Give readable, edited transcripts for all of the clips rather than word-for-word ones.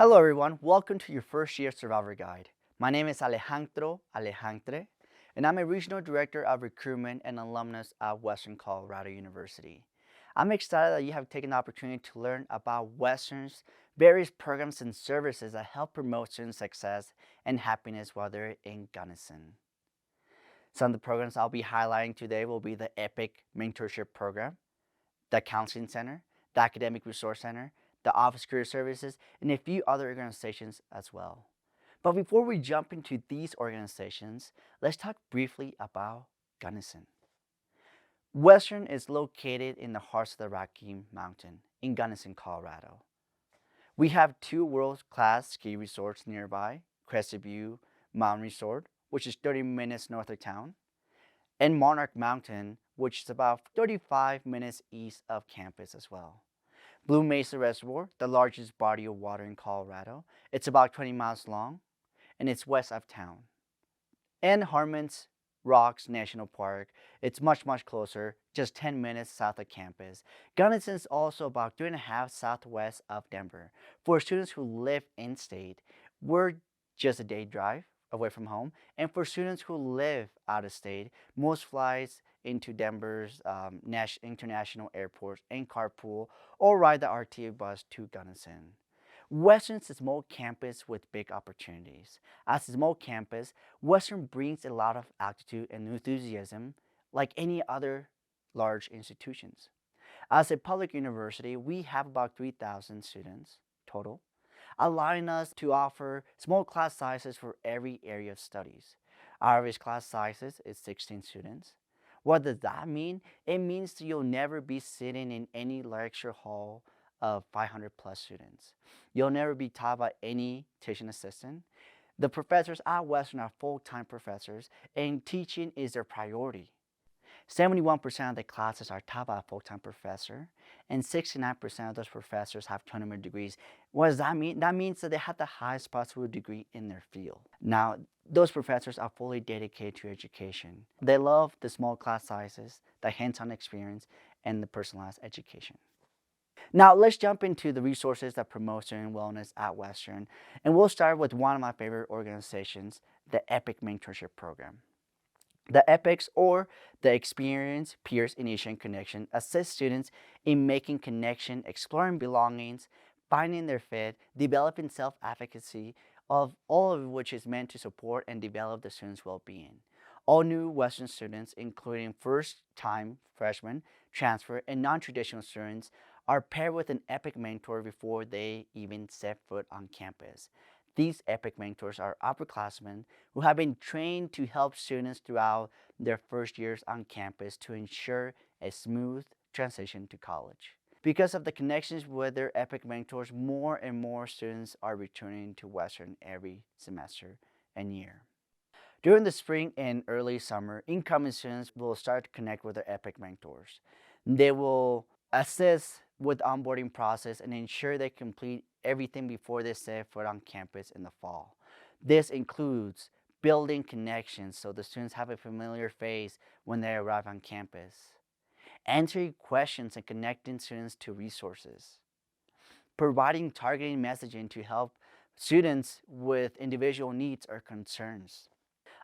Hello everyone, welcome to your first year Survivor Guide. My name is Alejandro, and I'm a Regional Director of Recruitment and Alumnus at Western Colorado University. I'm excited that you have taken the opportunity to learn about Western's various programs and services that help promote student success and happiness while they're in Gunnison. Some of the programs I'll be highlighting today will be the EPIC Mentorship Program, the Counseling Center, the Academic Resource Center, the Office Career Services, and a few other organizations as well. But before we jump into these organizations, let's talk briefly about Gunnison. Western is located in the heart of the Rocky Mountain in Gunnison, Colorado. We have two world-class ski resorts nearby, Crested View Mountain Resort, which is 30 minutes north of town, and Monarch Mountain, which is about 35 minutes east of campus as well. Blue Mesa Reservoir, the largest body of water in Colorado. It's about 20 miles long, and it's west of town. And Harmon's Rocks National Park, it's much closer, just 10 minutes south of campus. Gunnison is also about 3.5 southwest of Denver. For students who live in-state, we're just a day drive away from home. And for students who live out of state, most flights into Denver's international airports and carpool or ride the RTA bus to Gunnison. Western's a small campus with big opportunities. As a small campus, Western brings a lot of altitude and enthusiasm like any other large institutions. As a public university, we have about 3,000 students total, allowing us to offer small class sizes for every area of studies. Our average class sizes is 16 students. What does that mean? It means that you'll never be sitting in any lecture hall of 500 plus students. You'll never be taught by any teaching assistant. The professors at Western are full-time professors, and teaching is their priority. 71% of the classes are taught by a full-time professor, and 69% of those professors have tournament degrees. What does that mean? That means that they have the highest possible degree in their field. Now, those professors are fully dedicated to education. They love the small class sizes, the hands-on experience, and the personalized education. Now, let's jump into the resources that promote student wellness at Western, and we'll start with one of my favorite organizations, the EPIC Mentorship Program. The EPICs, or the Experience Peers Initiation Connection, assist students in making connection, exploring belongings, finding their fit, developing self-advocacy, of all of which is meant to support and develop the students' well-being. All new Western students, including first-time freshmen, transfer, and non-traditional students, are paired with an EPIC mentor before they even set foot on campus. These EPIC mentors are upperclassmen who have been trained to help students throughout their first years on campus to ensure a smooth transition to college. Because of the connections with their EPIC mentors, more and more students are returning to Western every semester and year. During the spring and early summer, incoming students will start to connect with their EPIC mentors. They will assist with the onboarding process and ensure they complete everything before they set foot on campus in the fall. This includes building connections so the students have a familiar face when they arrive on campus, answering questions and connecting students to resources, providing targeted messaging to help students with individual needs or concerns,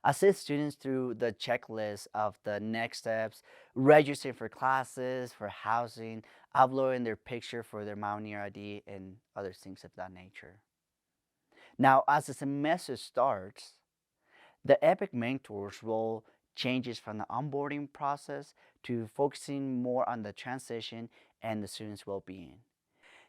assist students through the checklist of the next steps, registering for classes, for housing, uploading their picture for their Mountaineer ID, and other things of that nature. Now, as the semester starts, the EPIC mentor's role changes from the onboarding process to focusing more on the transition and the student's well-being.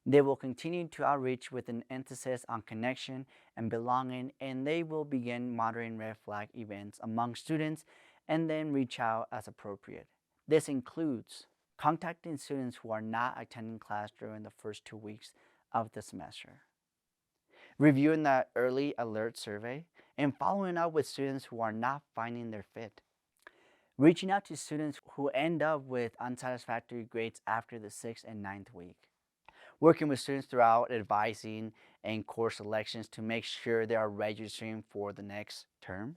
They will continue to outreach with an emphasis on connection and belonging, and they will begin monitoring red flag events among students and then reach out as appropriate. This includes contacting students who are not attending class during the first 2 weeks of the semester, reviewing the early alert survey, and following up with students who are not finding their fit, reaching out to students who end up with unsatisfactory grades after the 6th and 9th week, working with students throughout advising and course selections to make sure they are registering for the next term,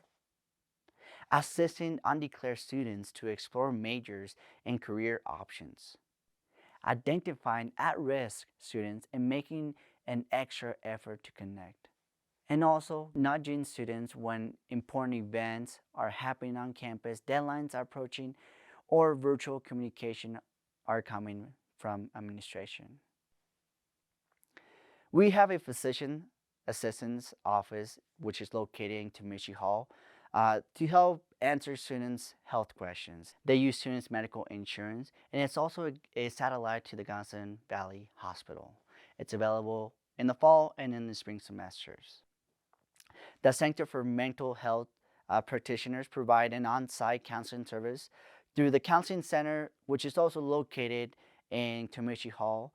assisting undeclared students to explore majors and career options, identifying at-risk students and making and extra effort to connect. And also, nudging students when important events are happening on campus, deadlines are approaching, or virtual communication are coming from administration. We have a physician assistant's office, which is located in Tamishi Hall, to help answer students' health questions. They use students' medical insurance, and it's also a satellite to the Gonson Valley Hospital. It's available in the fall and in the spring semesters. The Center for Mental Health practitioners provide an on-site counseling service through the Counseling Center, which is also located in Tamishi Hall.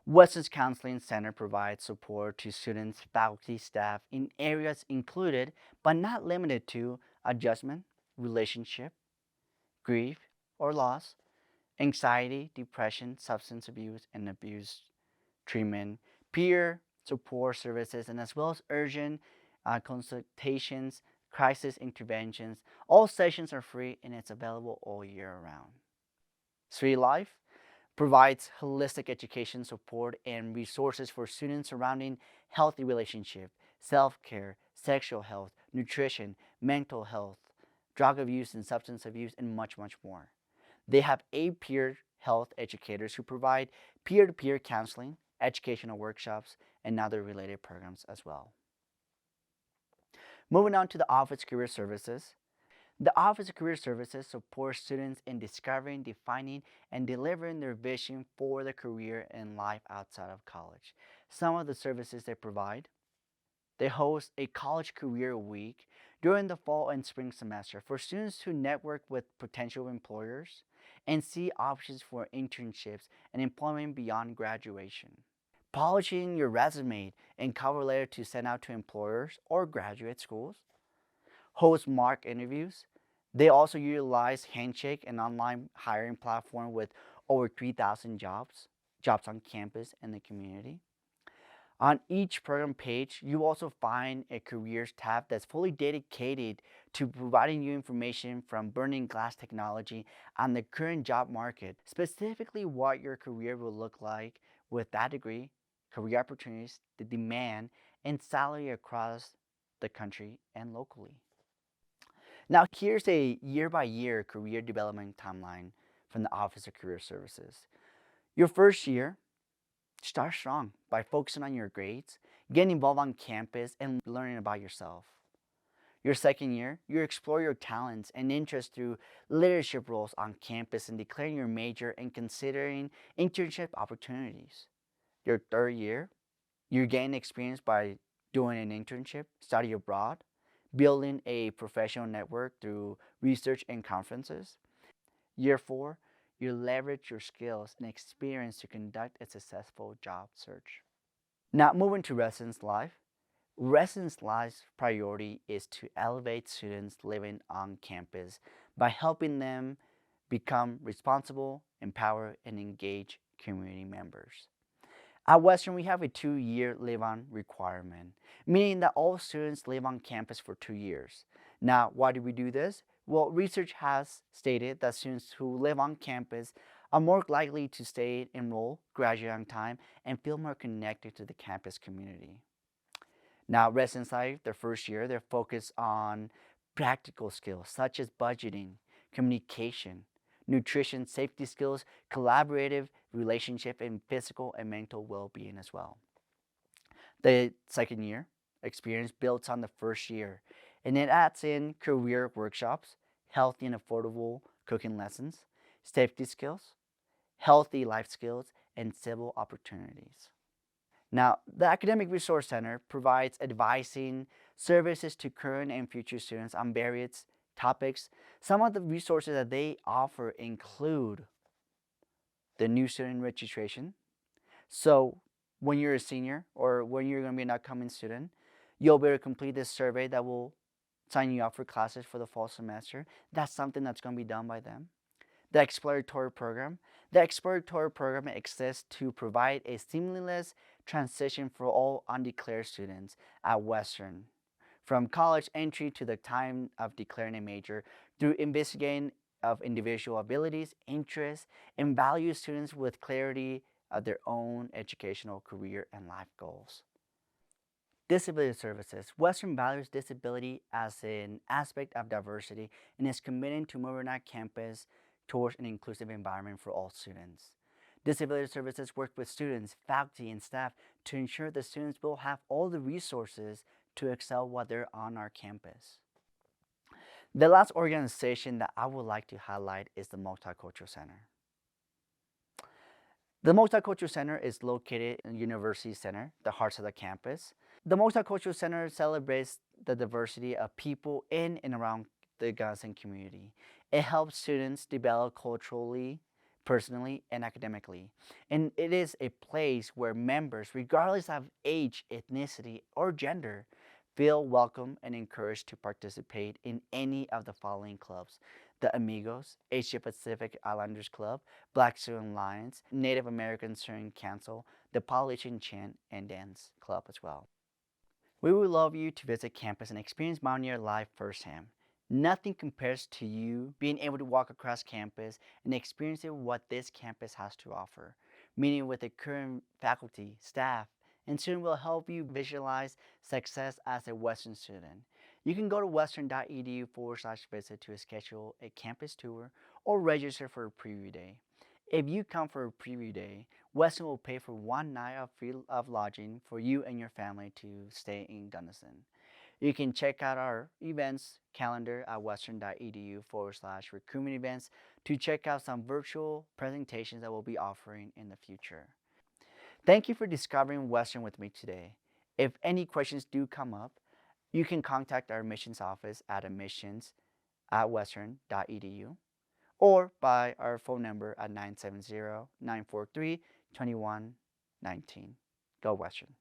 Weston's Counseling Center provides support to students, faculty, staff in areas included but not limited to adjustment, relationship, grief or loss, anxiety, depression, substance abuse and abuse treatment, peer support services, and as well as urgent consultations, crisis interventions. All sessions are free and it's available all year round. Sweet Life provides holistic education support and resources for students surrounding healthy relationship, self-care, sexual health, nutrition, mental health, drug abuse and substance abuse, and much, much more. They have peer health educators who provide peer-to-peer counseling, educational workshops, and other related programs as well. Moving on to the Office Career Services. The Office of Career Services supports students in discovering, defining, and delivering their vision for their career and life outside of college. Some of the services they provide: they host a college career week during the fall and spring semester for students to network with potential employers and see options for internships and employment beyond graduation. Polishing your resume and cover letter to send out to employers or graduate schools. Host mock interviews. They also utilize Handshake, an online hiring platform with over 3,000 jobs on campus and the community. On each program page, you also find a careers tab that's fully dedicated to providing you information from burning glass technology on the current job market, specifically what your career will look like with that degree, career opportunities, the demand, and salary across the country and locally. Now, here's a year-by-year career development timeline from the Office of Career Services. Your first year, start strong by focusing on your grades, getting involved on campus, and learning about yourself. Your second year, you explore your talents and interests through leadership roles on campus and declaring your major and considering internship opportunities. Your third year, you gain experience by doing an internship, study abroad, building a professional network through research and conferences. Year four, you leverage your skills and experience to conduct a successful job search. Now, moving to residence life. Residence life's priority is to elevate students living on campus by helping them become responsible, empowered, and engaged community members. At Western, we have a 2-year live-on requirement, meaning that all students live on campus for 2 years. Now, why do we do this? Well, research has stated that students who live on campus are more likely to stay enrolled, graduate on time, and feel more connected to the campus community. Now, residence life, their first year, they're focused on practical skills such as budgeting, communication, nutrition, safety skills, collaborative relationship, and physical and mental well-being as well. The second year experience builds on the first year, and it adds in career workshops, healthy and affordable cooking lessons, safety skills, healthy life skills, and civil opportunities. Now, the Academic Resource Center provides advising services to current and future students on various topics. Some of the resources that they offer include the new student registration. So when you're a senior or when you're going to be an upcoming student, you'll be able to complete this survey that will sign you up for classes for the fall semester. That's something that's going to be done by them. The exploratory program. The exploratory program exists to provide a seamless transition for all undeclared students at Western, from college entry to the time of declaring a major, through investigating of individual abilities, interests, and values students with clarity of their own educational, career, and life goals. Disability Services. Western values disability as an aspect of diversity and is committed to moving our campus towards an inclusive environment for all students. Disability Services works with students, faculty, and staff to ensure the students will have all the resources to excel while they're on our campus. The last organization that I would like to highlight is the Multicultural Center. The Multicultural Center is located in University Center, the heart of the campus. The Multicultural Center celebrates the diversity of people in and around the Gunnison community. It helps students develop culturally, personally, and academically. And it is a place where members, regardless of age, ethnicity, or gender, feel welcome and encouraged to participate in any of the following clubs: the Amigos, Asia Pacific Islanders Club, Black Student Alliance, Native American Student Council, the Polynesian Chant and Dance Club as well. We would love you to visit campus and experience Mountaineer life firsthand. Nothing compares to you being able to walk across campus and experiencing what this campus has to offer. Meeting with the current faculty, staff, and student will help you visualize success as a Western student. You can go to western.edu/visit to schedule a campus tour or register for a preview day. If you come for a preview day, Western will pay for one night of free of lodging for you and your family to stay in Gunnison. You can check out our events calendar at western.edu/recruitment events to check out some virtual presentations that we'll be offering in the future. Thank you for discovering Western with me today. If any questions do come up, you can contact our admissions office at admissions@western.edu or by our phone number at 970-943-2119. Go Western.